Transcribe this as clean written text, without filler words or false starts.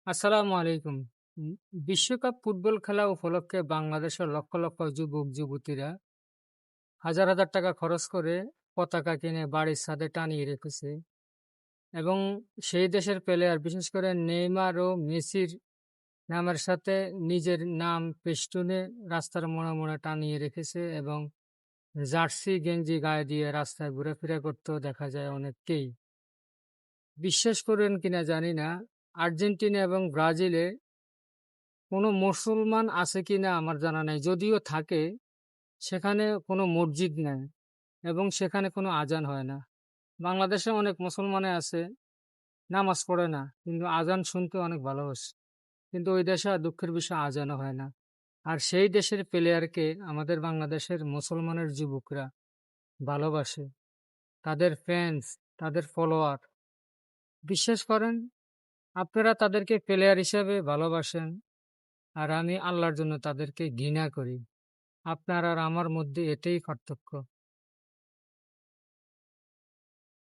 আসসালামু আলাইকুম। উম বিশ্বকাপ ফুটবল খেলা উপলক্ষে বাংলাদেশের লক্ষ, লক্ষ যুবক-যুবতীরা হাজার, হাজার টাকা খরচ করে পতাকা কিনে বাড়ির ছাদে টানিয়ে রেখেছে এবং সেই দেশের প্লেয়ার বিশেষ করে নেইমার ও মেসির নামের সাথে নিজের নাম পেস্টুনে রাস্তার মোড়ে, মোড়ে টানিয়ে রেখেছে এবং জার্সি গেঞ্জি গায়ে দিয়ে রাস্তায় ঘুরাফেরা করতেও দেখা যায় অনেককেই। বিশ্বাস করবেন কিনা জানি না, আর্জেন্টিনা এবং ব্রাজিলে কোনো মুসলমান আছে কিনা আমার জানা নাই। যদিও থাকে, সেখানে কোনো মসজিদ নাই এবং সেখানে কোনো আজান হয় না। বাংলাদেশে অনেক মুসলমানে আছে, নামাজ পড়ে না। কিন্তু আজান শুনতে অনেক ভালোবাসে। কিন্তু ওই দেশে দুঃখের বিষয় আজানও হয় না। আর সেই দেশের প্লেয়ারকে আমাদের বাংলাদেশের মুসলমানের যুবকরা ভালোবাসে। তাদের ফ্যান্স, তাদের ফলোয়ার। বিশ্বাস করেন, আপনারা তাদেরকে প্লেয়ার হিসেবে ভালোবাসেন, আর আমি আল্লাহর জন্য তাদেরকে ঘৃণা করি। আপনার আর আমার মধ্যে এটাই পার্থক্য।